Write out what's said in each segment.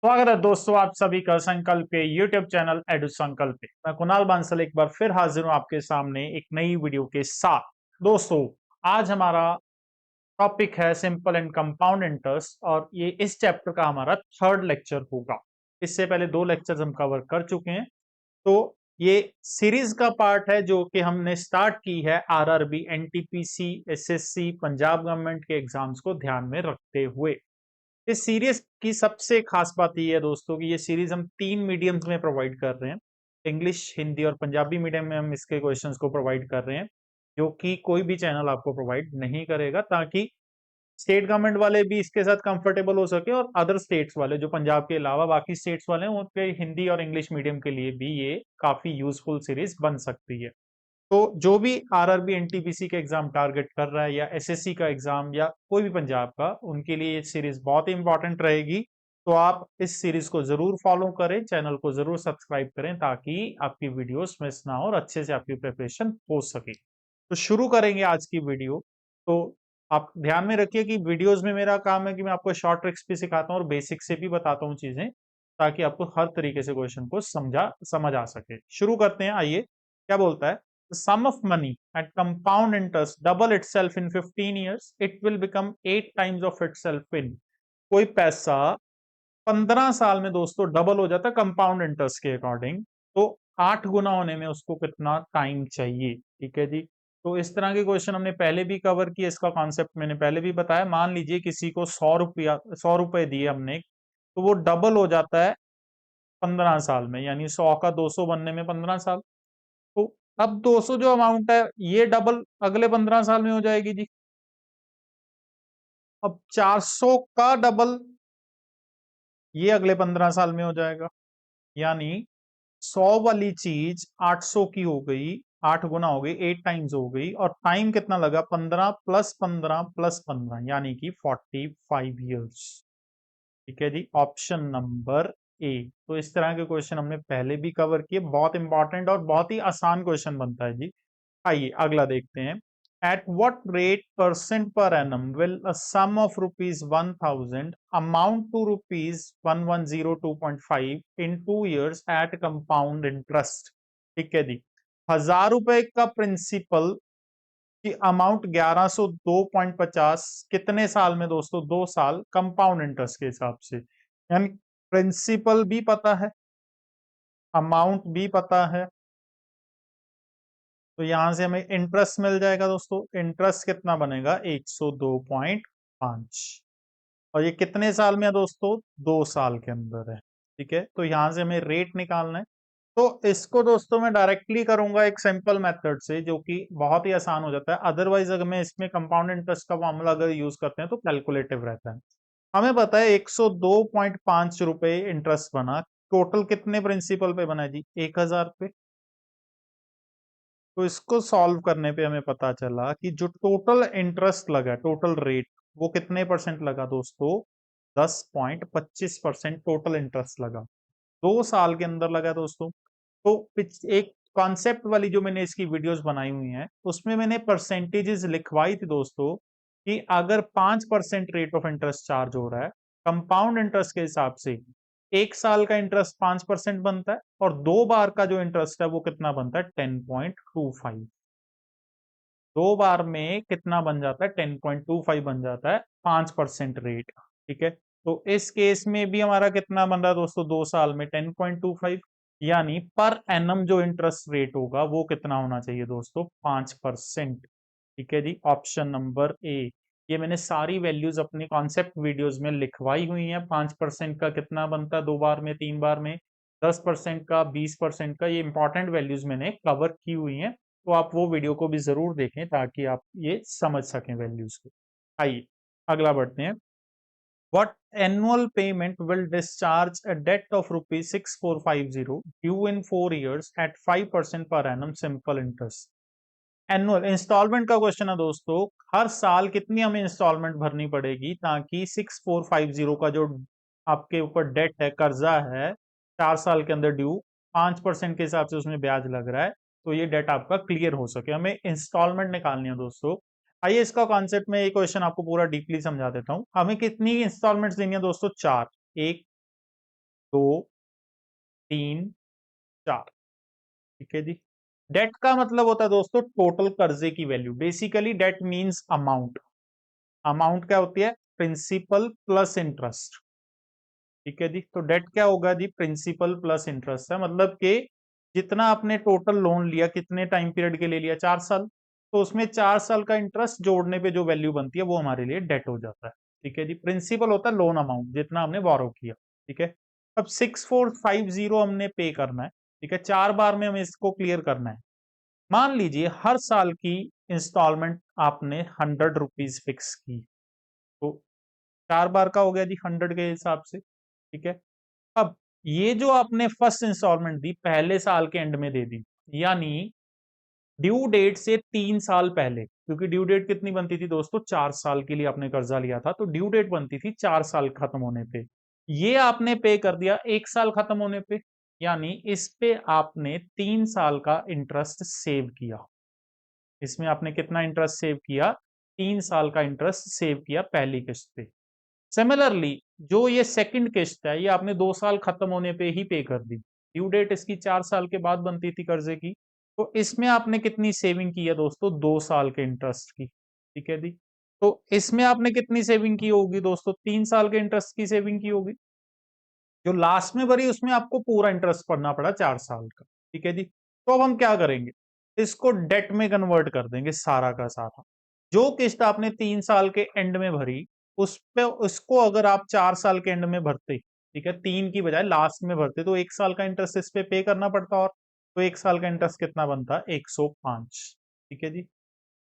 स्वागत है दोस्तों आप सभी का संकल्प के YouTube चैनल एडु संकल्प पे। मैं कुणाल बांसल एक बार फिर हाजिर हूं आपके सामने एक नई वीडियो के साथ। दोस्तों आज हमारा टॉपिक है सिंपल एंड कंपाउंड इंटरेस्ट और ये इस चैप्टर का हमारा थर्ड लेक्चर होगा। इससे पहले दो लेक्चर्स हम कवर कर चुके हैं, तो ये सीरीज का पार्ट है जो कि हमने स्टार्ट की है RRB, NTPC, SSC, Punjab government के एग्जाम्स को ध्यान में रखते हुए। इस सीरीज की सबसे खास बात ये है दोस्तों कि ये सीरीज हम 3 मीडियम्स में प्रोवाइड कर रहे हैं। इंग्लिश, हिंदी और पंजाबी मीडियम में हम इसके क्वेश्चंस को प्रोवाइड कर रहे हैं, जो कि कोई भी चैनल आपको प्रोवाइड नहीं करेगा, ताकि स्टेट गवर्नमेंट वाले भी इसके साथ कंफर्टेबल हो सके और अदर स्टेट्स वाले जो पंजाब के अलावा बाकी स्टेट्स वाले हैं उनके हिंदी और इंग्लिश मीडियम के लिए भी ये काफी यूजफुल सीरीज बन सकती है। तो जो भी आरआरबी एनटीपीसी का एग्जाम टारगेट कर रहा है या एसएससी का एग्जाम या कोई भी पंजाब का, उनके लिए ये सीरीज बहुत ही इंपॉर्टेंट रहेगी। तो आप इस सीरीज को जरूर फॉलो करें, चैनल को जरूर सब्सक्राइब करें ताकि आपकी वीडियोस मिस ना हो और अच्छे से आपकी प्रिपरेशन हो सके। तो शुरू करेंगे आज की वीडियो। तो आप ध्यान में रखिए कि वीडियोस में मेरा काम है कि मैं आपको शॉर्ट ट्रिक्स भी सिखाता हूँ और बेसिक से भी बताता हूँ चीजें, ताकि आपको हर तरीके से क्वेश्चन को समझ आ सके। शुरू करते हैं, आइए। क्या बोलता है? The sum of money at compound interest double itself in 15 years, it will become 8 times of itself in। कोई पैसा 15 साल में दोस्तों डबल हो जाता है कंपाउंड इंटरेस्ट के अकॉर्डिंग, तो 8 गुना होने में उसको कितना टाइम चाहिए? ठीक है जी। तो इस तरह के क्वेश्चन हमने पहले भी कवर किए, इसका कॉन्सेप्ट मैंने पहले भी बताया। मान लीजिए किसी को 100 रुपए दिए हमने, तो वो डबल हो जाता है 15 साल में, यानी 100 का 200 बनने में 15 साल। तो अब 200 जो अमाउंट है ये डबल अगले 15 साल में हो जाएगी जी। अब 400 का डबल ये अगले 15 साल में हो जाएगा, यानी 100 वाली चीज 800 की हो गई, 8 गुना हो गई, 8 टाइम्स हो गई, और टाइम कितना लगा? 15 प्लस 15 प्लस 15, यानी कि 45 ईयर्स। ठीक है जी, ऑप्शन नंबर ए। तो इस तरह के क्वेश्चन हमने पहले भी कवर किए, बहुत इंपॉर्टेंट और बहुत ही आसान क्वेश्चन बनता है जी। आइए अगला देखते हैं। At what rate percent per annum will a sum of rupees 1000 amount to rupees 1102.5 in 2 years at compound interest? ठीक है जी। 1000 रुपए का प्रिंसिपल की अमाउंट 1102.50 कितने साल में दोस्तों? 2 साल कंपाउंड इंटरेस्ट के हिसाब से। यानी प्रिंसिपल भी पता है, अमाउंट भी पता है, तो यहां से हमें इंटरेस्ट मिल जाएगा दोस्तों। इंटरेस्ट कितना बनेगा? 102.5। और ये कितने साल में है दोस्तों? 2 साल के अंदर है। ठीक है, तो यहां से हमें रेट निकालना है। तो इसको दोस्तों मैं डायरेक्टली करूंगा एक सिंपल मेथड से, जो कि बहुत ही आसान हो जाता है। अदरवाइज अगर मैं इसमें कंपाउंड इंटरेस्ट का फॉर्मूला अगर यूज करते हैं तो कैलकुलेटिव रहता है। हमें पता है 102.5 रुपए इंटरेस्ट बना, टोटल कितने प्रिंसिपल पे बना है जी? 1000 पे। तो इसको सॉल्व करने पे हमें पता चला कि जो टोटल इंटरेस्ट लगा, टोटल रेट, वो कितने परसेंट लगा दोस्तों? 10.25% टोटल इंटरेस्ट लगा, 2 साल के अंदर लगा दोस्तों। तो एक कॉन्सेप्ट वाली जो मैंने इसकी वीडियोस बनाई हुई हैं, उसमें मैंने परसेंटेजेस लिखवाई थी दोस्तों, कि अगर 5% रेट ऑफ इंटरेस्ट चार्ज हो रहा है कंपाउंड इंटरेस्ट के हिसाब से, 1 साल का इंटरेस्ट 5% बनता है, और 2 बार का जो इंटरेस्ट है वो कितना बनता है? 10.25। 2 बार में कितना बन जाता है? 10.25 बन जाता है 5% रेट। ठीक है, तो इस केस में भी हमारा कितना बन रहा है दोस्तों? 2 साल में 10.25, यानी पर एनम जो इंटरेस्ट रेट होगा वो कितना होना चाहिए दोस्तों? 5%। ठीक है जी, ऑप्शन नंबर ए। ये मैंने सारी वैल्यूज अपनी कॉन्सेप्ट वीडियोस में लिखवाई हुई हैं। 5% का कितना बनता है 2 बार में, 3 बार में? 10% का, 20% का, ये इंपॉर्टेंट वैल्यूज मैंने कवर की हुई हैं। तो आप वो वीडियो को भी जरूर देखें ताकि आप ये समझ सकें वैल्यूज को। आइए अगला बढ़ते हैं। What annual payment will discharge a debt of rupees 6450 due in 4 years at 5% per annum simple interest? Annual instalment का क्वेश्चन है दोस्तों। हर साल कितनी हमें इंस्टॉलमेंट भरनी पड़ेगी ताकि 6450 का जो आपके ऊपर डेट है, कर्जा है, 4 साल के अंदर ड्यू, 5% के हिसाब से उसमें ब्याज लग रहा है, तो ये डेट आपका क्लियर हो सके। हमें इंस्टॉलमेंट निकालनी है दोस्तों। आइए इसका कॉन्सेप्ट में ये क्वेश्चन आपको पूरा डीपली समझा देता हूँ। हमें कितनी इंस्टॉलमेंट देनी है दोस्तों? 4। 1, 2 3 4। ठीक है जी। डेट का मतलब होता है दोस्तों टोटल कर्जे की value. Basically debt means amount. Amount क्या होती है? Principal plus interest. ठीक है जी। तो डेट क्या होगा जी? प्रिंसिपल प्लस इंटरेस्ट है, मतलब कि जितना आपने टोटल लोन लिया कितने टाइम पीरियड के लिए लिया, 4 साल, तो उसमें 4 साल का इंटरेस्ट जोड़ने पे जो वैल्यू बनती है वो हमारे लिए डेट हो जाता है। ठीक है जी। प्रिंसिपल होता है लोन अमाउंट जितना हमने बोरो किया। ठीक है। अब 6450 हमने पे करना है। ठीक है, 4 बार में हमें इसको क्लियर करना है। मान लीजिए हर साल की इंस्टॉलमेंट आपने 100 रुपीज फिक्स की, तो 4 बार का हो गया जी 100 के हिसाब से। ठीक है। अब ये जो आपने फर्स्ट इंस्टॉलमेंट दी पहले साल के एंड में दे दी, यानी ड्यू डेट से 3 साल पहले, क्योंकि ड्यू डेट कितनी बनती थी दोस्तों? 4 साल के लिए आपने कर्जा लिया था, तो ड्यू डेट बनती थी 4 साल खत्म होने पे। ये आपने पे कर दिया 1 साल खत्म होने पे, यानी इस पे आपने 3 साल का इंटरेस्ट सेव किया। इसमें आपने कितना इंटरेस्ट सेव किया? 3 साल का इंटरेस्ट सेव किया पहली किस्त पे। सिमिलरली जो ये सेकंड किस्त है ये आपने 2 साल खत्म होने पे ही पे कर दी। ड्यू डेट इसकी 4 साल के बाद बनती थी कर्जे की, तो इसमें आपने कितनी सेविंग की है दोस्तों? 2 साल के इंटरेस्ट की। ठीक है जी। तो इसमें आपने कितनी सेविंग की होगी दोस्तों? 3 साल के इंटरेस्ट की सेविंग की होगी। जो लास्ट में भरी उसमें आपको पूरा इंटरेस्ट भरना पड़ा 4 साल का। ठीक है जी। तो अब हम क्या करेंगे? इसको डेट में कन्वर्ट कर देंगे सारा का सारा। जो किस्त आपने 3 साल के एंड में भरी उस पे उसको अगर आप 4 साल के एंड में भरते, ठीक है, 3 की बजाय लास्ट में भरते, तो 1 साल का इंटरेस्ट इस पे करना पड़ता। और तो 1 साल का इंटरेस्ट कितना बनता? 105। ठीक है जी।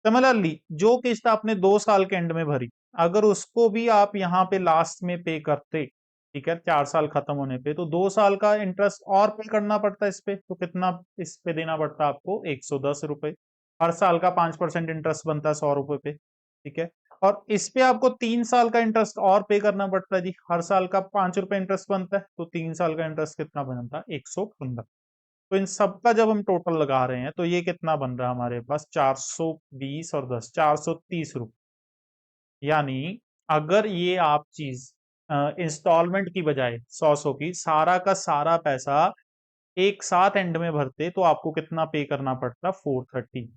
सिमिलरली जो किस्त आपने 2 साल के एंड में भरी, अगर उसको भी आप यहाँ पे लास्ट में पे करते, ठीक है, 4 साल खत्म होने पे, तो 2 साल का इंटरेस्ट और पे करना पड़ता है इस पे। तो कितना इस पे देना पड़ता है आपको? 110 रुपए। हर साल का 5% इंटरेस्ट बनता है 100 रुपए पे। ठीक है। और इस पे आपको 3 साल का इंटरेस्ट और पे करना पड़ता है जी। हर साल का 5 रुपए इंटरेस्ट बनता है, तो 3 साल का इंटरेस्ट कितना बनता है? 115। तो इन सब का जब हम टोटल लगा रहे हैं तो ये कितना बन रहा है हमारे पास? 420 और 10, 430 रुपए। यानी अगर ये आप चीज इंस्टॉलमेंट की बजाय 100 की सारा का सारा पैसा एक साथ एंड में भरते, तो आपको कितना पे करना पड़ता? 430।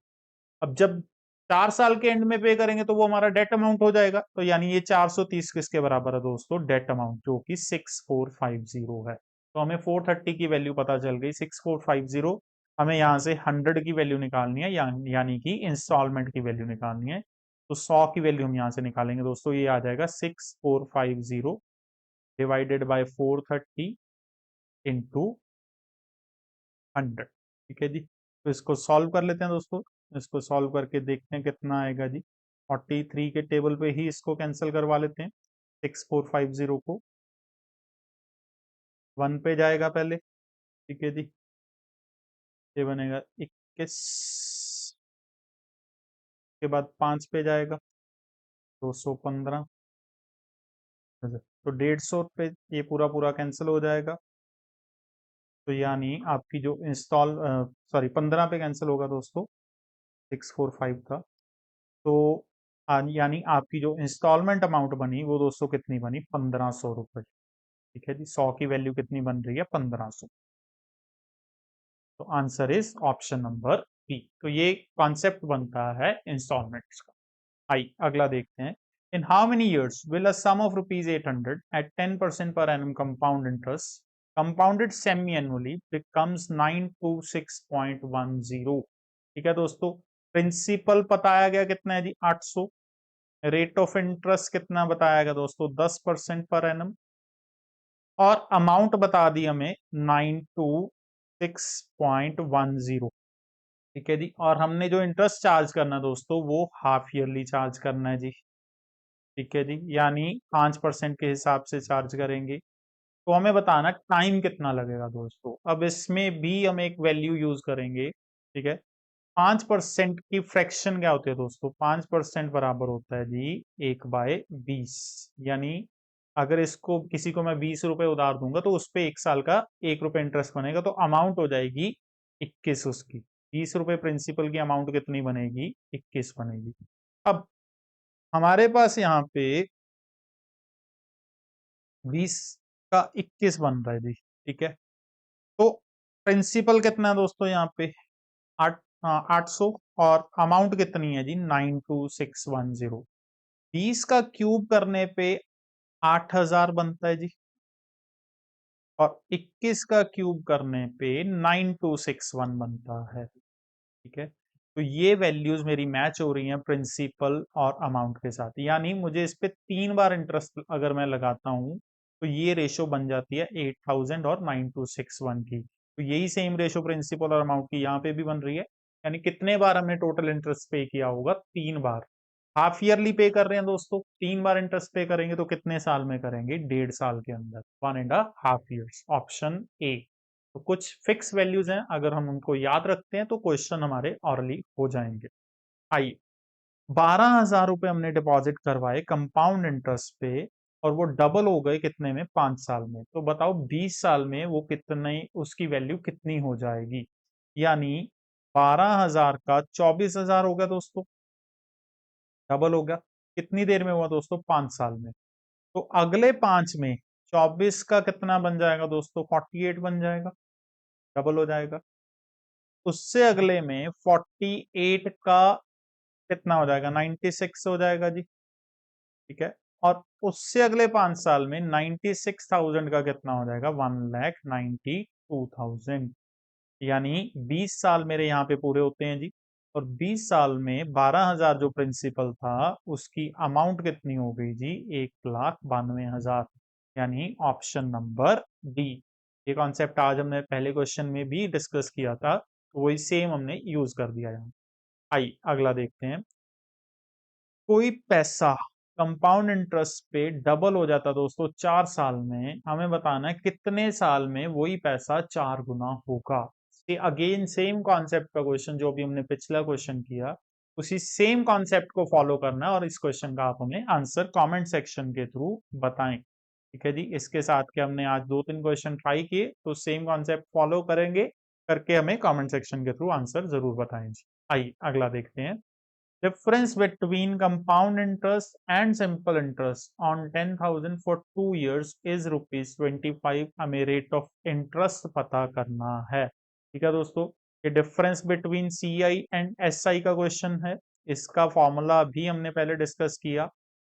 अब जब 4 साल के एंड में पे करेंगे तो वो हमारा डेट अमाउंट हो जाएगा। तो यानी ये 430 किसके बराबर है दोस्तों? डेट अमाउंट, जो कि 6450 है। तो हमें 430 की वैल्यू पता चल गई। 6450। हमें यहाँ से 100 की वैल्यू निकालनी है, यानी कि इंस्टॉलमेंट की वैल्यू निकालनी है। तो 100 की वैल्यू हम यहाँ से निकालेंगे दोस्तों। ये आ जाएगा 6450 डिवाइडेड बाय 430 इंटू 100। ठीक है जी। तो इसको सॉल्व कर लेते हैं दोस्तों। इसको सॉल्व करके देखते हैं कितना आएगा जी। 43 के टेबल पे ही इसको कैंसिल करवा लेते हैं। 6450 को 1 पे जाएगा पहले। ठीक है जी। ये बनेगा 21 के बाद 5 पे जाएगा 215। तो 150 पे ये पूरा पूरा कैंसिल हो जाएगा। तो यानी आपकी जो इंस्टॉल सॉरी 15 पे कैंसिल होगा दोस्तों 645 का। तो यानी आपकी जो इंस्टॉलमेंट अमाउंट बनी वो दोस्तों कितनी बनी? 1500 रुपए। ठीक है जी। 100 की वैल्यू कितनी बन रही है? 1500। तो answer is option number B. तो ये कॉन्सेप्ट बनता है इंस्टॉलमेंट्स का। आई अगला देखते हैं। In how many years will a sum of rupees 800 at 10% per annum compound interest compounded semi-annually becomes 926.10? ठीक है दोस्तों। प्रिंसिपल बताया गया कितना है जी? 800। रेट ऑफ इंटरेस्ट कितना बताया गया दोस्तों? 10% पर एनम। और अमाउंट बता दी हमें 926.10। ठीक है जी। और हमने जो इंटरेस्ट चार्ज करना है दोस्तों वो हाफ ईयरली चार्ज करना है जी। ठीक है जी। यानी 5% के हिसाब से चार्ज करेंगे। तो हमें बताना टाइम कितना लगेगा दोस्तों। अब इसमें भी हम एक वैल्यू यूज करेंगे। ठीक है। 5% की फ्रैक्शन क्या होती है दोस्तों? 5% बराबर होता है जी 1/20। यानी अगर इसको किसी को मैं 20 रुपए उधार दूंगा तो उस पे 1 साल का 1 रुपए इंटरेस्ट बनेगा, तो अमाउंट हो जाएगी 21 उसकी। 20 रुपए प्रिंसिपल की अमाउंट कितनी बनेगी? 21 बनेगी। अब हमारे पास यहाँ पे 20 का 21 बन रहा है जी। ठीक है, तो प्रिंसिपल कितना है दोस्तों यहाँ पे 800, और अमाउंट कितनी है जी 92610। 20 का क्यूब करने पे 8000 बनता है जी, और 21 का क्यूब करने पे 9261 बनता है। ठीक है, तो ये वैल्यूज मेरी मैच हो रही हैं प्रिंसिपल और अमाउंट के साथ, यानी मुझे इस पे 3 बार इंटरेस्ट अगर मैं लगाता हूं तो ये रेशो बन जाती है 8000 और 9261 की। तो यही सेम रेशो प्रिंसिपल और अमाउंट की यहाँ पे भी बन रही है, यानी कितने बार हमने टोटल इंटरेस्ट पे किया होगा 3 बार। हाफ ईयरली पे कर रहे हैं दोस्तों, 3 बार इंटरेस्ट पे करेंगे तो कितने साल में करेंगे 1.5 साल के अंदर, 1.5 years, ऑप्शन ए। तो कुछ फिक्स वैल्यूज हैं, अगर हम उनको याद रखते हैं तो क्वेश्चन हमारे ऑरली हो जाएंगे। आइए, 12,000 रुपए हमने डिपॉजिट करवाए कंपाउंड इंटरेस्ट पे, और वो डबल हो गए कितने में 5 साल में, तो बताओ 20 साल में वो कितने, उसकी वैल्यू कितनी हो जाएगी। यानी 12,000 का 24,000 हो गया दोस्तों, डबल हो गया। कितनी देर में हुआ दोस्तों 5 साल में। तो अगले 5 में 24 का कितना बन जाएगा दोस्तों 48 बन जाएगा, डबल हो जाएगा। उससे अगले में 48 का कितना हो जाएगा 96 हो जाएगा जी। ठीक है, और उससे अगले 5 साल में 96,000 का कितना हो जाएगा 1,92,000। यानी 20 साल मेरे यहाँ पे पूरे होते हैं जी, और 20 साल में 12,000 जो प्रिंसिपल था उसकी अमाउंट कितनी हो गई जी 1,92,000, यानी ऑप्शन नंबर डी। ये कॉन्सेप्ट आज हमने पहले क्वेश्चन में भी डिस्कस किया था, तो वही सेम हमने यूज कर दिया यहाँ। आइए अगला देखते हैं। कोई पैसा कंपाउंड इंटरेस्ट पे डबल हो जाता दोस्तों 4 साल में, हमें बताना है कितने साल में वही पैसा 4 गुना होगा। अगेन सेम कॉन्सेप्ट का क्वेश्चन जो भी हमने पिछला क्वेश्चन किया, उसी सेम कॉन्सेप्ट को फॉलो करना है, और इस क्वेश्चन का आप हमें आंसर कमेंट सेक्शन के थ्रू बताएं। ठीक है जी, इसके साथ के हमने आज 2-3 क्वेश्चन ट्राई किए, तो सेम कॉन्सेप्ट फॉलो करेंगे करके हमें कमेंट सेक्शन के थ्रू आंसर जरूर बताएं जी। आइए अगला देखते हैं। Difference between compound interest and simple interest on 10,000 for 2 years is rupees 25। हमें रेट ऑफ इंटरेस्ट पता करना है। ठीक है दोस्तों, ये difference between C I and S I का क्वेश्चन है। इसका फॉर्मूला भी हमने पहले डिस्कस किया।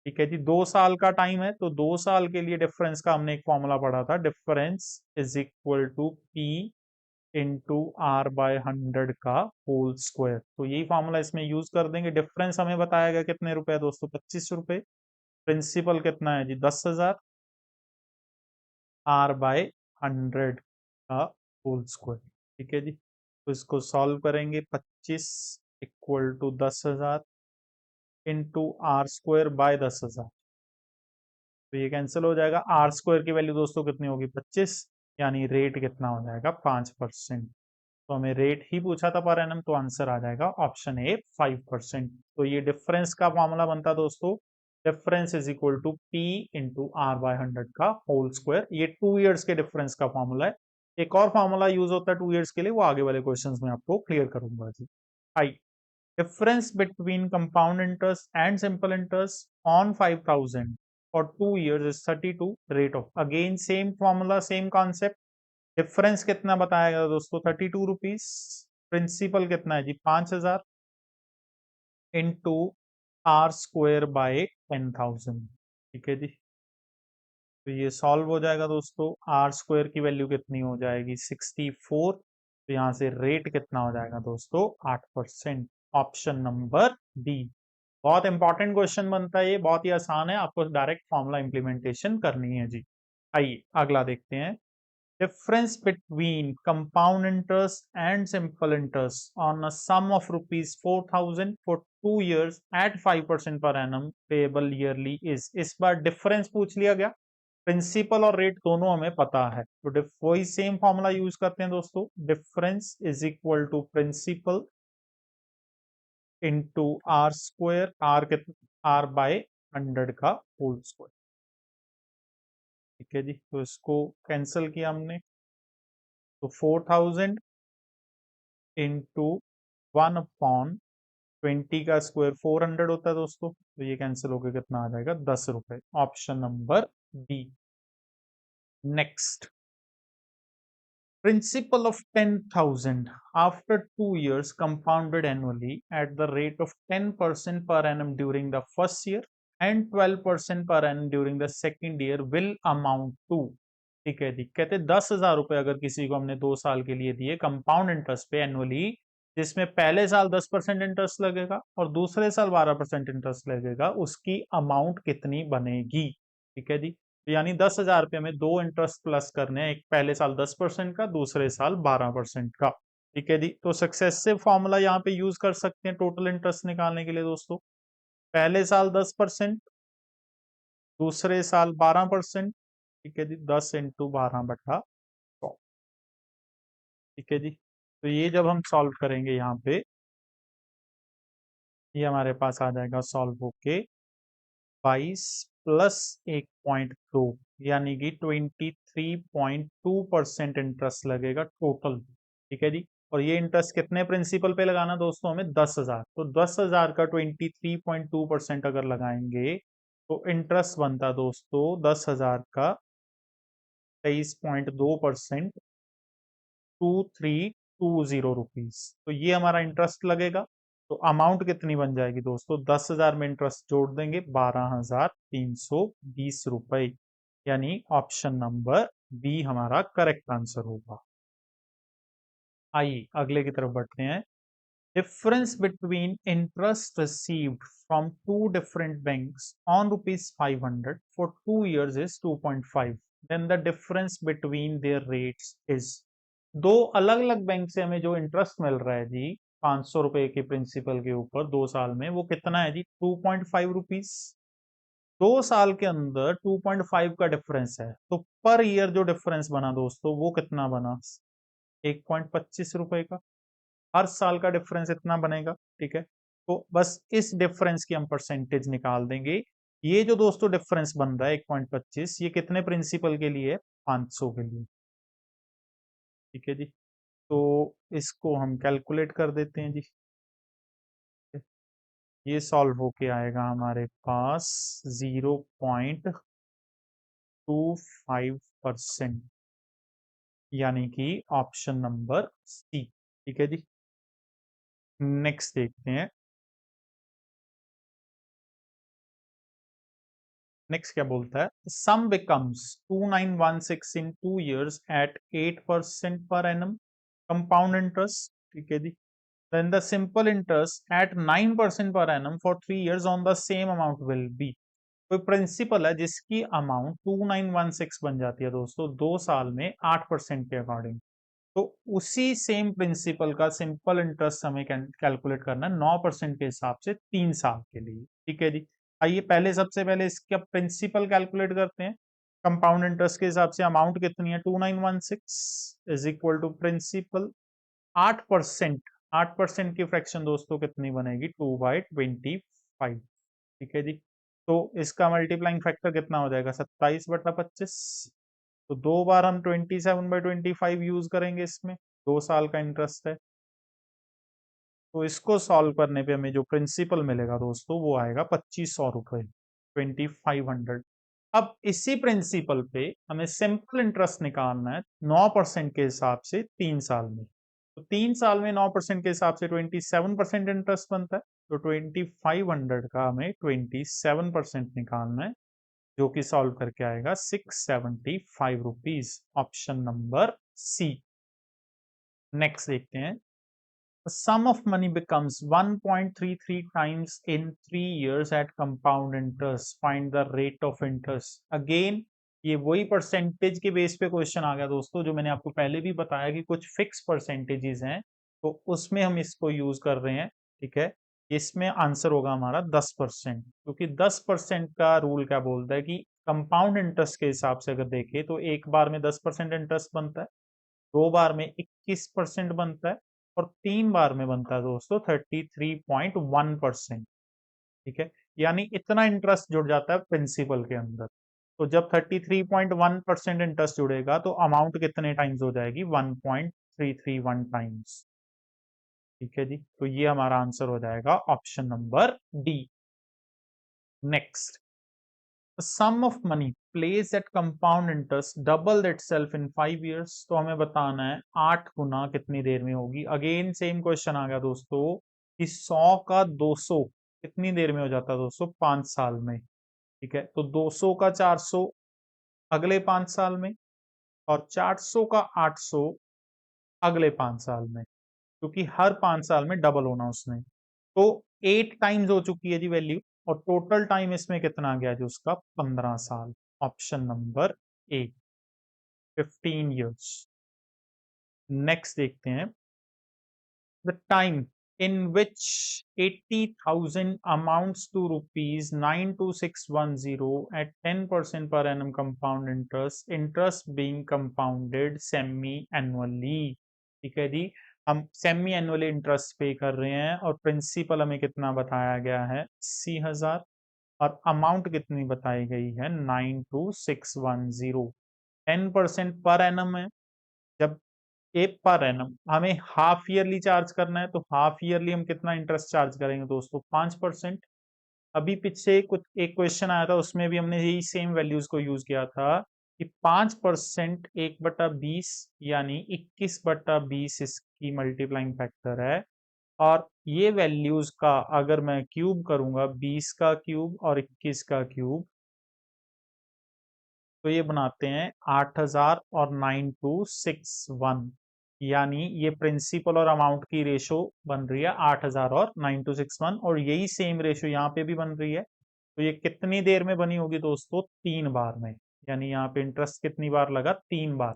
ठीक है जी, 2 साल का टाइम है, तो 2 साल के लिए डिफरेंस का हमने एक फॉर्मूला पढ़ा था, difference is equal to P into R by 100 का होल स्क्वायर। तो यही फॉर्मूला इसमें यूज कर देंगे। डिफरेंस हमें बताया गया कितने रुपए है दोस्तों 25 रुपए। प्रिंसिपल कितना है जी 10,000, आर बाय 100 का होल स्क्वायर। ठीक है जी, तो इसको सॉल्व करेंगे। 25 equal to 10,000 into R square by 10,000, तो ये कैंसिल हो जाएगा। आर स्क्वायर की वैल्यू दोस्तों कितनी होगी 25, यानी रेट कितना हो जाएगा 5%। तो हमें रेट ही पूछा था पर एनम, तो आंसर आ जाएगा ऑप्शन ए 5%। तो ये डिफरेंस का फॉर्मूला बनता दोस्तों, difference is equal to P into R by 100 का होल स्क्वायर। ये 2 इयर्स के डिफरेंस का फॉर्मूला है। एक और फॉर्मूला यूज होता है 2 इयर्स के लिए, वो आगे वाले क्वेश्चन में आपको क्लियर करूंगा जी। I, difference between compound interest and simple interest on 5,000 for 2 years is 32। Rate of, again same formula same concept. Difference कितना बताया गया दोस्तों 32 रुपीज। प्रिंसिपल कितना है जी 5,000 इंटू आर स्क्वेयर बाय 10,000। ठीक है जी, तो ये सॉल्व हो जाएगा दोस्तों। आर स्क्वेयर की वैल्यू कितनी हो जाएगी 64। तो यहां से रेट कितना हो जाएगा दोस्तों 8%, ऑप्शन नंबर डी। बहुत इंपॉर्टेंट क्वेश्चन बनता है ये, बहुत ही आसान है, आपको डायरेक्ट फॉर्मूला इंप्लीमेंटेशन करनी है जी। आइए अगला देखते हैं। Difference between compound interest and simple interest on a sum of rupees 4,000 for 2 years at 5% per annum payable yearly is। इस बार डिफरेंस पूछ लिया गया, प्रिंसिपल और रेट दोनों हमें पता है, तो वही सेम फॉर्मूला यूज करते हैं दोस्तों। Difference is equal to principal into R square, R के आर बाय 100 का होल स्क्वायर। ठीक है जी, तो इसको कैंसिल किया हमने, तो 4,000 इंटू 1/20 का स्क्वायर 400 होता है दोस्तों, तो ये कैंसिल होकर कितना आ जाएगा 10 रुपए, option number B. Next, principal of 10,000 after 2 years compounded annually at the rate of 10% per annum during the first year and 12% per annum during the second year will amount to। ठीक है जी, कहते 10,000 रुपए अगर किसी को हमने 2 साल के लिए दिए कंपाउंड इंटरेस्ट पे एनुअली, जिसमें पहले साल 10% इंटरेस्ट लगेगा और दूसरे साल 12% इंटरेस्ट लगेगा, उसकी अमाउंट कितनी बनेगी। ठीक है जी, यानी 10,000 रुपये में दो इंटरेस्ट प्लस करने हैं, एक पहले साल 10% का, दूसरे साल 12% का। ठीक है जी, तो सक्सेसिव फॉर्मूला यहाँ पे यूज कर सकते हैं टोटल इंटरेस्ट निकालने के लिए दोस्तों। पहले साल 10%, दूसरे साल 12%। ठीक है जी, 10 × 12/100। ठीक है जी, तो ये जब हम सॉल्व करेंगे यहाँ पे, ये हमारे पास आ जाएगा सॉल्व होके 22 प्लस 1.2, यानी कि 23.2% इंटरेस्ट लगेगा टोटल। ठीक है जी, और ये इंटरेस्ट कितने प्रिंसिपल पे लगाना दोस्तों, हमें 10,000। तो 10,000 का 23.2% अगर लगाएंगे तो इंटरेस्ट बनता दोस्तों 10,000 का 23.2%, 2320 रुपीज। तो ये हमारा इंटरेस्ट लगेगा। तो अमाउंट कितनी बन जाएगी दोस्तों, 10,000 में इंटरेस्ट जोड़ देंगे 12,320 रुपए, यानी ऑप्शन नंबर बी हमारा करेक्ट आंसर होगा। आइए अगले की तरफ बढ़ते हैं। Difference between interest received from two different banks on ₹500 for 2 years is 2.5, then the difference between their rates is. दो अलग अलग बैंक से हमें जो इंटरेस्ट मिल रहा है जी 500 रुपए के प्रिंसिपल के ऊपर 2 साल में, वो कितना है जी 2.5 रुपीज। 2 साल के अंदर 2.5 का डिफरेंस है, तो पर ईयर जो डिफरेंस बना दोस्तों वो कितना बना, 1.25 रुपए का। हर साल का डिफरेंस इतना बनेगा। ठीक है, तो बस इस डिफरेंस की हम परसेंटेज निकाल देंगे। ये जो दोस्तों डिफरेंस बन रहा है 1.25, ये कितने प्रिंसिपल के लिए है, 500 के लिए। ठीक है जी, तो इसको हम कैलकुलेट कर देते हैं जी। ये सॉल्व होके आएगा हमारे पास 0.25%, यानी कि ऑप्शन नंबर सी। ठीक है जी, नेक्स्ट देखते हैं। नेक्स्ट क्या बोलता है, sum becomes 2916 in 2 years at 8% पर एनम कंपाउंड इंटरेस्ट। ठीक है जी, then the simple interest at 9% per annum for 3 years on the same amount will be। कोई प्रिंसिपल है जिसकी अमाउंट 2916 बन जाती है दोस्तों 2 साल में 8% के अकॉर्डिंग, तो उसी सेम प्रिंसिपल का सिंपल इंटरेस्ट हमें कैलकुलेट करना है 9% के हिसाब से 3 साल के लिए। ठीक है जी, आइए पहले सबसे पहले इसका प्रिंसिपल कैलकुलेट करते हैं। कंपाउंड इंटरेस्ट के हिसाब से अमाउंट कितनी है, 2916 इज इक्वल टू प्रिंसिपल 8%। 8% की फ्रैक्शन दोस्तों कितनी बनेगी, 2/25। ठीक है जी, तो इसका मल्टीप्लाइंग फैक्टर कितना हो जाएगा, 27/25। तो 2 बार हम 27/25 यूज करेंगे इसमें, 2 साल का इंटरेस्ट है। तो इसको सॉल्व करने पे हमें जो प्रिंसिपल मिलेगा दोस्तों वो आएगा 2500 रुपए, 2500। अब इसी प्रिंसिपल पे हमें सिंपल इंटरेस्ट निकालना है 9% के हिसाब से 3 साल में। तो 3 साल में 9% के हिसाब से 27% इंटरेस्ट बनता है। तो 2500 का हमें 27% निकालना है, जो कि सॉल्व करके आएगा 675 rupees, option number C. Next देखते हैं। Sum of money becomes 1.33 times in 3 years at compound interest. Find the rate of interest. Again, ये वही परसेंटेज के बेस पे क्वेश्चन आ गया दोस्तों, जो मैंने आपको पहले भी बताया कि कुछ फिक्स परसेंटेजेस हैं, तो उसमें हम इसको यूज कर रहे हैं। ठीक है, इसमें आंसर होगा हमारा 10%, क्योंकि 10% का रूल क्या बोलता है कि कंपाउंड इंटरेस्ट के हिसाब से अगर देखें तो एक बार में 10% इंटरेस्ट बनता है, 2 बार में 21% बनता है, और 3 बार में बनता है दोस्तों 33.1%। ठीक है, यानी इतना इंटरेस्ट जुड़ जाता है प्रिंसिपल के अंदर। तो जब 33.1% इंटरेस्ट जुड़ेगा तो अमाउंट कितने टाइम्स हो जाएगी, 1.331 टाइम्स। ठीक है जी, तो ये हमारा आंसर हो जाएगा option number D. Next, sum of money place at compound interest double itself in 5 years। तो हमें बताना है 8 गुना कितनी देर में होगी। अगेन सेम क्वेश्चन आ गया दोस्तों कि 100 का 200 कितनी देर में हो जाता है दोस्तों? 5 साल में। ठीक है, तो 200 का 400 अगले 5 साल में, और 400 का 800 अगले 5 साल में, क्योंकि हर 5 साल में डबल होना उसने। तो 8 टाइम्स हो चुकी है जी वैल्यू, और टोटल टाइम इसमें कितना आ गया जी उसका? 15 साल। Option number A, 15 years। Next देखते हैं, the time in which 80,000 amounts to rupees 92610 at 10% per annum compound interest being compounded semi annually। ठीक है जी, हम सेमी एनुअली इंटरेस्ट पे कर रहे हैं, और प्रिंसिपल हमें कितना बताया गया है? 80,000, और अमाउंट कितनी बताई गई है? 92610। 10% पर एनम है। जब ए पर एनम हमें हाफ ईयरली चार्ज करना है, तो हाफ ईयरली हम कितना इंटरेस्ट चार्ज करेंगे दोस्तों? 5%। अभी पीछे कुछ एक क्वेश्चन आया था, उसमें भी हमने यही सेम वैल्यूज को यूज किया था कि 5% 1/20 यानी 21/20 इसकी मल्टीप्लाइंग फैक्टर है। और ये वैल्यूज का अगर मैं क्यूब करूंगा, 20 का क्यूब और 21 का क्यूब, तो ये बनाते हैं 8,000 और 9261। यानी ये प्रिंसिपल और अमाउंट की रेशो बन रही है 8,000 और 9261, और यही सेम रेशो यहाँ पे भी बन रही है। तो ये कितनी देर में बनी होगी दोस्तों? 3 बार में। यानी यहाँ पे इंटरेस्ट कितनी बार लगा? 3 बार।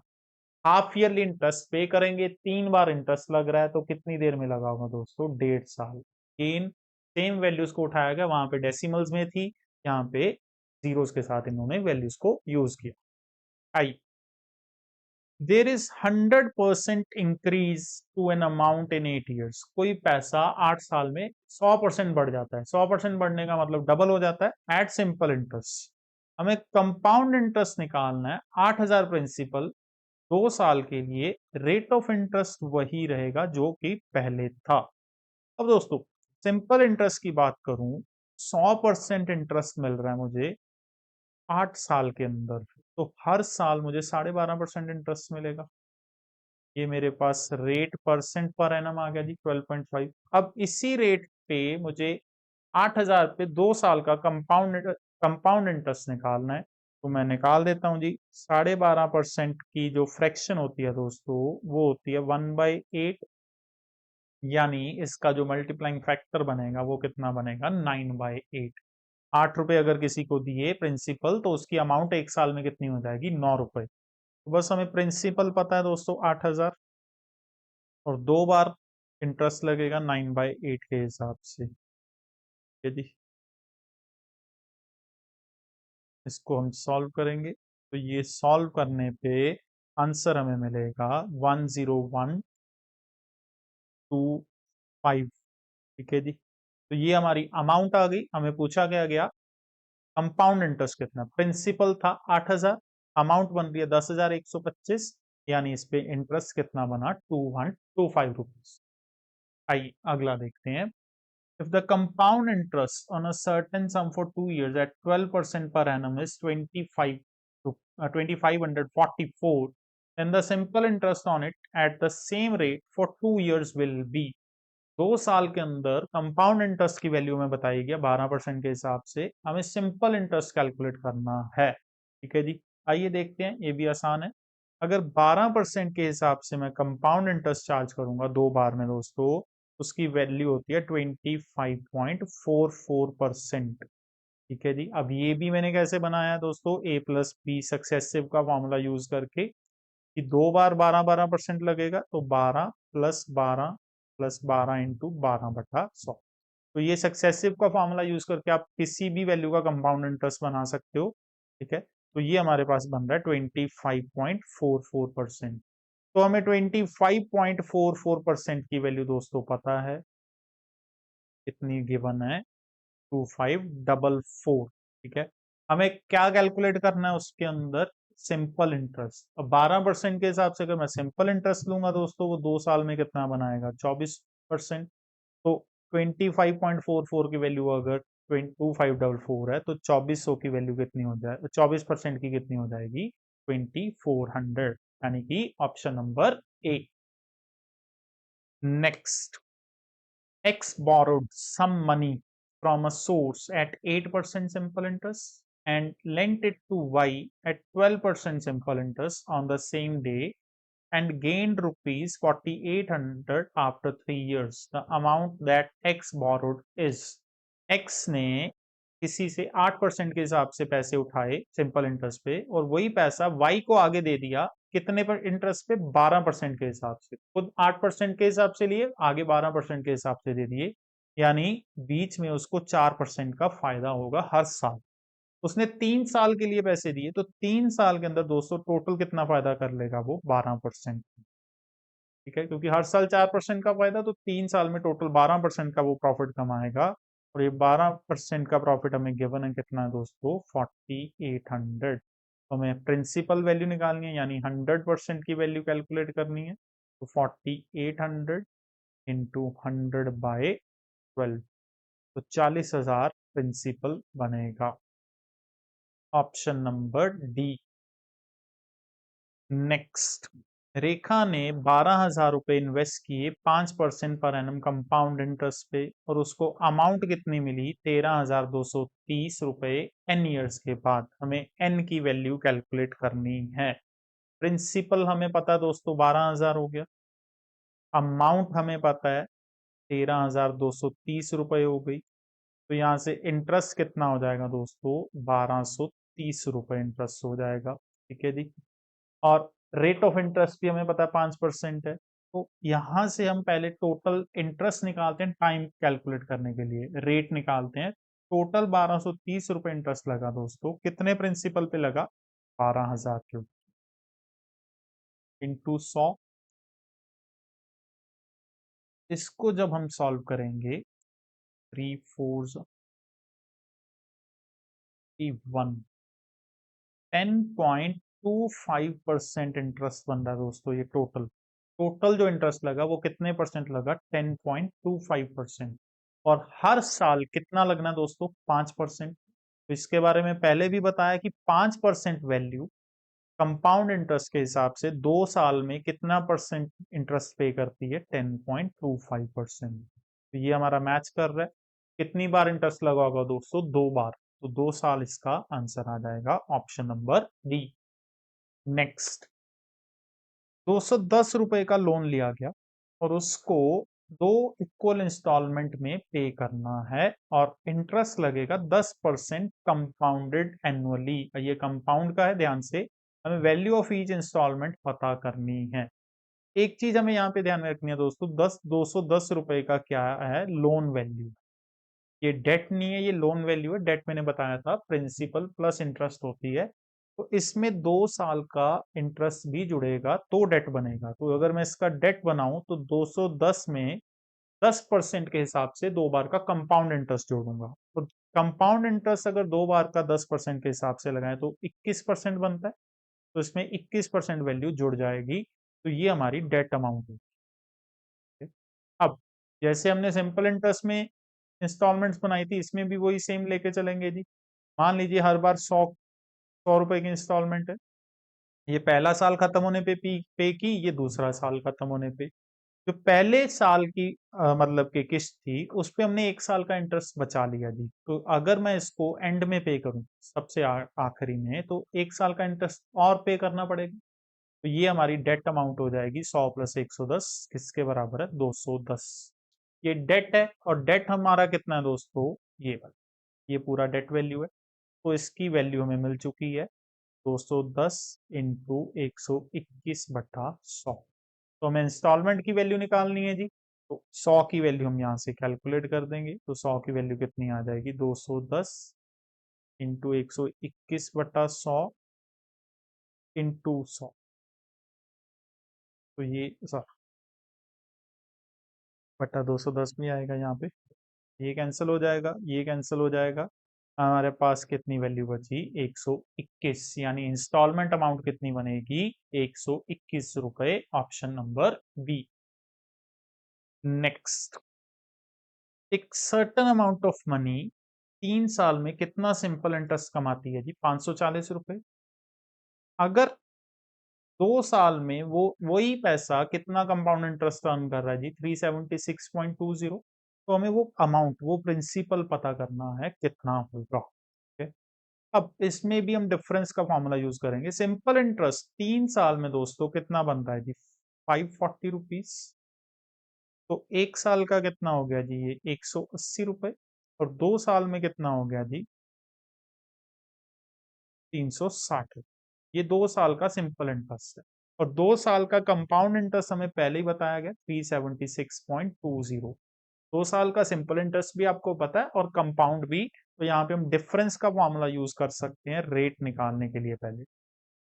हाफ ईयरली इंटरेस्ट पे करेंगे, 3 बार इंटरेस्ट लग रहा है, तो कितनी देर में लगा होगा दोस्तों? 1.5 साल। इन सेम वैल्यूज को उठाया गया, वहां पे डेसिमल्स में थी, यहाँ पे जीरोस के साथ इन्होंने वैल्यूज को यूज किया। I, there is 100% increase to an amount in 8 years। कोई पैसा 8 साल में 100% बढ़ जाता है। 100% बढ़ने का मतलब डबल हो जाता है एट सिंपल इंटरेस्ट। हमें कंपाउंड इंटरेस्ट निकालना है। 8,000 प्रिंसिपल, 2 साल के लिए रेट ऑफ इंटरेस्ट वही रहेगा जो कि पहले था। अब दोस्तों सिंपल इंटरेस्ट की बात करूं, 100% इंटरेस्ट मिल रहा है मुझे 8 साल के अंदर, तो हर साल मुझे 12.5% इंटरेस्ट मिलेगा। ये मेरे पास रेट परसेंट पर एनम आ गया जी 12.5। अब इसी रेट पे मुझे 8,000 पे 2 साल का कंपाउंड इंटरेस्ट निकालना है, तो मैं निकाल देता हूं जी। 12.5% की जो फ्रैक्शन होती है दोस्तों, वो होती है 1/8। यानी इसका जो मल्टीप्लाइंग फैक्टर बनेगा वो कितना बनेगा? 9/8। 8 रुपए अगर किसी को दिए प्रिंसिपल, तो उसकी अमाउंट 1 साल में कितनी हो जाएगी? 9 रुपए। तो बस हमें प्रिंसिपल पता है दोस्तों 8,000, और 2 बार इंटरेस्ट लगेगा 9/8 के हिसाब से। यदि इसको हम सॉल्व करेंगे, तो ये सॉल्व करने पे आंसर हमें मिलेगा 10125। ठीक है जी, तो ये हमारी अमाउंट आ गई। हमें पूछा गया कंपाउंड इंटरेस्ट कितना? प्रिंसिपल था 8,000, अमाउंट बन रही है 10,125, यानी इस पे इंटरेस्ट कितना बना? 2125 रुपीज। आइए अगला देखते हैं। If the compound interest on a certain sum for 2 years at 12% per annum is 25 to 2,544, then the simple interest on it at the same rate for 2 years will be। 2 साल के अंदर compound interest की value में बताई गया 12% के हिसाब से, हमें सिंपल इंटरेस्ट कैलकुलेट करना है। ठीक है जी, आइए देखते हैं, ये भी आसान है। अगर 12% के हिसाब से मैं कंपाउंड इंटरेस्ट चार्ज करूंगा 2 बार में दोस्तों, उसकी वैल्यू होती है 25.44%। ठीक है जी, अब ये भी मैंने कैसे बनाया है दोस्तों? A+B सक्सेसिव का फॉर्मूला यूज करके, कि 2 बार 12-12% लगेगा, तो 12+12+12 इंटू 12/100। तो ये सक्सेसिव का फॉर्मूला यूज करके आप किसी भी वैल्यू का कंपाउंड इंटरेस्ट बना सकते हो। ठीक है, तो ये हमारे पास बन रहा है 25.44%। तो हमें 25.44% की वैल्यू दोस्तों पता है, कितनी गिवन है? 2544। ठीक है, हमें क्या कैलकुलेट करना है उसके अंदर? Simple interest. अब 12% के हिसाब से अगर मैं सिंपल इंटरेस्ट लूंगा दोस्तों, वो 2 साल में कितना बनाएगा? 24%। तो 25.44 की वैल्यू अगर 2544 है तो 2400 की वैल्यू कितनी हो जाए, 24% की कितनी हो जाएगी, 2400, यानी कि option number A. Next, X borrowed some money from a source at 8% simple interest and lent it to Y at 12% simple interest on the same day and gained rupees 4800 after 3 years. The amount that X borrowed is, X ने किसी से 8% के हिसाब से पैसे उठाए simple interest पे और वही पैसा Y को आगे दे दिया कितने पर इंटरेस्ट पे, 12% के हिसाब से। खुद 8% के हिसाब से लिए, आगे 12% के हिसाब से दे दिए, यानी बीच में उसको 4% का फायदा होगा हर साल। उसने 3 साल के लिए पैसे दिए तो 3 साल के अंदर दोस्तों टोटल कितना फायदा कर लेगा वो, 12%। ठीक है, क्योंकि हर साल 4% का फायदा, तो 3 साल में टोटल 12% का वो प्रॉफिट कमाएगा। और ये 12% का प्रॉफिट हमें गिवन है कितना है दोस्तों, 4800। तो हमें प्रिंसिपल वैल्यू निकालनी है, यानी 100% की वैल्यू कैलकुलेट करनी है। तो 4800 इंटू 100/12, तो 40,000 प्रिंसिपल बनेगा, ऑप्शन नंबर डी। नेक्स्ट, रेखा ने 12,000 रुपए इन्वेस्ट किए 5% पर एनम कंपाउंड इंटरेस्ट पे और उसको अमाउंट कितनी मिली, 13,230 रुपए एन ईयर्स के बाद। हमें एन की वैल्यू कैलकुलेट करनी है। प्रिंसिपल हमें पता है दोस्तों 12,000 हो गया, अमाउंट हमें पता है 13,230 रुपए हो गई, तो यहाँ से इंटरेस्ट कितना हो जाएगा दोस्तों, 1230 रुपए इंटरेस्ट हो जाएगा। ठीक है जी, और रेट ऑफ इंटरेस्ट भी हमें पता है 5% है। तो यहां से हम पहले टोटल इंटरेस्ट निकालते हैं टाइम कैलकुलेट करने के लिए, रेट निकालते हैं। टोटल 1230 रुपए इंटरेस्ट लगा दोस्तों, कितने प्रिंसिपल पे लगा, 12,000 के ऊपर, इंटू 100। इसको जब हम सॉल्व करेंगे, 3 4 10.25% इंटरेस्ट बन रहा है दोस्तों। ये टोटल टोटल जो इंटरेस्ट लगा वो कितने परसेंट लगा, 10.25%। और हर साल कितना लगना दोस्तों, 5%। तो इसके बारे में पहले भी बताया कि 5% वैल्यू कंपाउंड इंटरेस्ट के हिसाब से 2 साल में कितना परसेंट इंटरेस्ट पे करती है, 10.25%। तो ये हमारा मैच कर रहा है। कितनी बार इंटरेस्ट लगा होगा दोस्तों, 2 बार, तो 2 साल इसका आंसर आ जाएगा, ऑप्शन नंबर डी। नेक्स्ट, 210 रुपए का लोन लिया गया और उसको 2 इक्वल इंस्टॉलमेंट में पे करना है और इंटरेस्ट लगेगा 10% कंपाउंडेड एनुअली। ये कंपाउंड का है, ध्यान से हमें वैल्यू ऑफ ईच इंस्टॉलमेंट पता करनी है। एक चीज हमें यहाँ पे ध्यान में रखनी है दोस्तों, 210 रुपए का क्या है, लोन वैल्यू। ये डेट नहीं है, ये लोन वैल्यू है। डेट मैंने बताया था प्रिंसिपल प्लस इंटरेस्ट होती है, तो इसमें 2 साल का इंटरेस्ट भी जुड़ेगा तो डेट बनेगा। तो अगर मैं इसका डेट बनाऊं तो 210 में 10% के हिसाब से 2 बार का कंपाउंड इंटरेस्ट जोड़ूंगा। तो कंपाउंड इंटरेस्ट अगर 2 बार का 10% के हिसाब से लगाए तो 21% बनता है, तो इसमें 21% वैल्यू जुड़ जाएगी। तो ये हमारी डेट अमाउंट है। अब जैसे हमने सिंपल इंटरेस्ट में इंस्टॉलमेंट्स बनाई थी, इसमें भी वही सेम लेके चलेंगे जी। मान लीजिए हर बार 100 रुपए की इंस्टॉलमेंट है, ये पहला साल खत्म होने पे पे की, ये दूसरा साल खत्म होने पे। जो पहले साल की मतलब की किस्त थी उस पे हमने 1 साल का इंटरेस्ट बचा लिया जी। तो अगर मैं इसको एंड में पे करूं, सबसे आखिरी में, तो 1 साल का इंटरेस्ट और पे करना पड़ेगा। तो ये हमारी डेट अमाउंट हो जाएगी 100 + 110, किसके बराबर है, 210। ये डेट है और डेट हमारा कितना है दोस्तों, ये वाला, ये पूरा डेट वैल्यू है। तो इसकी वैल्यू हमें मिल चुकी है 210 इंटू 121/100। तो हमें इंस्टॉलमेंट की वैल्यू निकालनी है जी। तो 100 की वैल्यू हम यहाँ से कैलकुलेट कर देंगे। तो 100 की वैल्यू कितनी आ जाएगी, 210 इंटू 121/100 इंटू 100। तो ये बटा 210 भी आएगा यहाँ पे, ये कैंसिल हो जाएगा, ये कैंसिल हो जाएगा। हमारे पास कितनी वैल्यू बची, 121, यानी इंस्टॉलमेंट अमाउंट कितनी बनेगी, 121 रुपए, ऑप्शन नंबर बी। नेक्स्ट, एक सर्टन अमाउंट ऑफ मनी 3 साल में कितना सिंपल इंटरेस्ट कमाती है जी? 540 रुपए। अगर 2 साल में वो वही पैसा कितना कंपाउंड इंटरेस्ट अर्न कर रहा है जी? 376.20। तो हमें वो अमाउंट, वो प्रिंसिपल पता करना है कितना होगा। ओके, अब इसमें भी हम डिफरेंस का फॉर्मूला यूज करेंगे। सिंपल इंटरेस्ट 3 साल में दोस्तों कितना बनता है जी? 540 रुपीज। तो 1 साल का कितना हो गया जी? ये 180 रुपए। और 2 साल में कितना हो गया जी? 360। ये 2 साल का सिंपल इंटरेस्ट है। और 2 साल का कंपाउंड इंटरेस्ट हमें पहले ही बताया गया 376.20। 2 साल का सिंपल इंटरेस्ट भी आपको पता है और कंपाउंड भी। तो यहाँ पे हम डिफरेंस का फॉर्मूला यूज कर सकते हैं रेट निकालने के लिए। पहले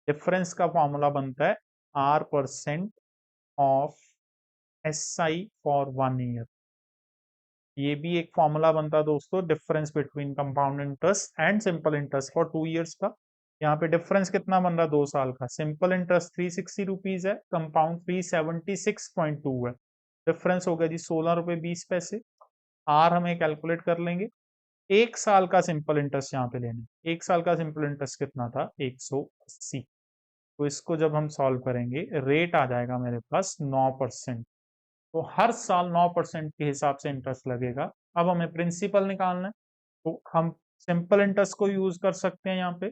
डिफरेंस का फॉर्मूला बनता है R% of SI for 1 year. ये भी एक फॉर्मूला बनता है दोस्तों, difference between compound interest and simple interest for 2 years का। यहाँ पे डिफरेंस कितना बन रहा है? 2 साल का। सिंपल इंटरेस्ट 360 रुपीज है, कंपाउंड 376.2 है। डिफरेंस हो गया जी 16 रुपए 20 पैसे। आर हमें कैलकुलेट कर लेंगे। 1 साल का सिंपल इंटरेस्ट यहाँ पे लेना है। 1 साल का सिंपल इंटरेस्ट कितना था? 180। तो इसको जब हम सॉल्व करेंगे, रेट आ जाएगा मेरे पास 9%। तो हर साल 9% के हिसाब से इंटरेस्ट लगेगा। अब हमें प्रिंसिपल निकालना है, तो हम सिंपल इंटरेस्ट को यूज कर सकते हैं यहाँ पे।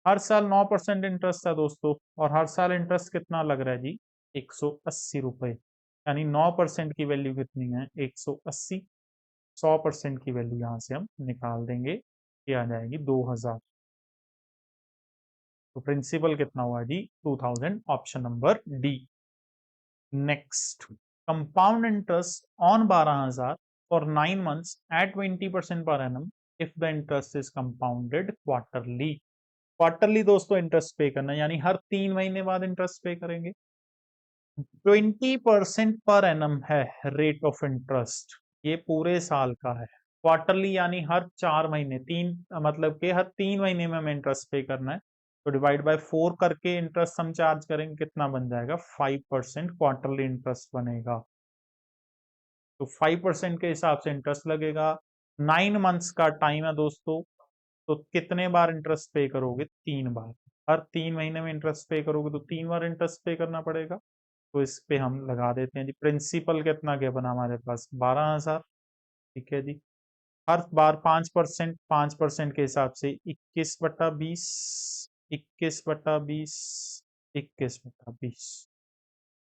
हर साल 9% इंटरेस्ट था दोस्तों, और हर साल इंटरेस्ट कितना लग रहा है जी? 180 रुपए। यानी 9% की वैल्यू कितनी है? 180। 100% की वैल्यू यहाँ से हम निकाल देंगे, ये आ जाएगी 2000। तो प्रिंसिपल कितना हुआ जी? 2000, option number D. Next, compound interest on 12,000 for 9 months at 20% per annum if the interest is compounded quarterly। Quarterly दोस्तों इंटरेस्ट पे करना है, यानी हर 3 महीने बाद इंटरेस्ट पे करेंगे। 20% पर एनम है रेट ऑफ इंटरेस्ट, ये पूरे साल का है। क्वार्टरली यानी हर 4 महीने, तीन मतलब के हर 3 महीने में हमें इंटरेस्ट पे करना है। तो डिवाइड बाय 4 करके इंटरेस्ट हम चार्ज करेंगे, कितना बन जाएगा? 5% क्वार्टरली इंटरेस्ट बनेगा। तो 5% के हिसाब से इंटरेस्ट लगेगा। 9 मंथ्स का टाइम है दोस्तों। तो कितने बार इंटरेस्ट पे करोगे? 3 बार। हर 3 महीने में इंटरेस्ट पे करोगे तो 3 बार इंटरेस्ट पे करना पड़ेगा। तो इस पे हम लगा देते हैं जी। प्रिंसिपल कितना क्या बना हमारे पास? 12,000। ठीक है जी। हर बार 5%, 5% के हिसाब से 21/20, 21/20, 21/20।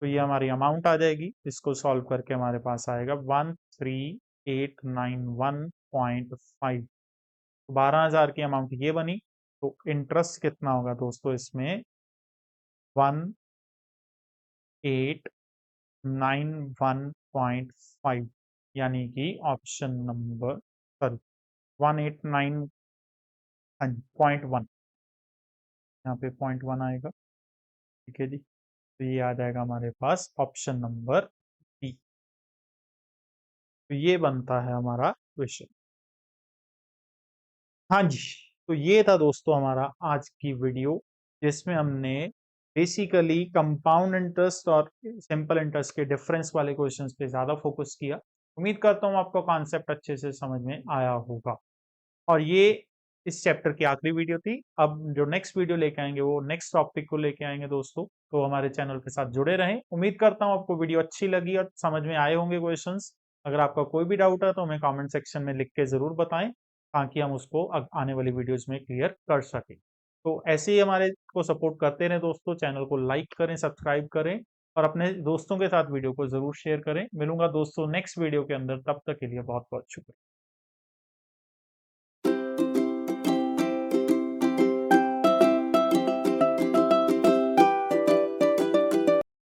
तो ये हमारी अमाउंट आ जाएगी। इसको सॉल्व करके हमारे पास आएगा 13891.5। 12,000 की अमाउंट ये बनी। तो इंटरेस्ट कितना होगा दोस्तों इसमें? 1891.5, यानी कि ऑप्शन नंबर, सॉरी, 189.1, यहाँ पे 0.1 आएगा। ठीक है जी। तो ये आ जाएगा हमारे पास ऑप्शन नंबर बी। तो ये बनता है हमारा क्वेश्चन। हाँ जी। तो ये था दोस्तों हमारा आज की वीडियो, जिसमें हमने बेसिकली कंपाउंड इंटरेस्ट और सिंपल इंटरेस्ट के डिफरेंस वाले क्वेश्चंस पे ज्यादा फोकस किया। उम्मीद करता हूँ आपको कॉन्सेप्ट अच्छे से समझ में आया होगा। और ये इस चैप्टर की आखिरी वीडियो थी। अब जो नेक्स्ट वीडियो लेके आएंगे वो नेक्स्ट टॉपिक को लेके आएंगे दोस्तों। तो हमारे चैनल के साथ जुड़े रहें। उम्मीद करता हूँ आपको वीडियो अच्छी लगी और समझ में आए होंगे क्वेश्चंस। अगर आपका कोई भी डाउट है तो हमें कमेंट सेक्शन में लिख के जरूर बताएं, ताकि हम उसको आने वाली वीडियोस में क्लियर कर सकें। तो ऐसे ही हमारे को सपोर्ट करते रहें दोस्तों। चैनल को लाइक करें, सब्सक्राइब करें और अपने दोस्तों के साथ वीडियो को जरूर शेयर करें। मिलूंगा दोस्तों नेक्स्ट वीडियो के अंदर, तब तक के लिए बहुत बहुत शुक्रिया।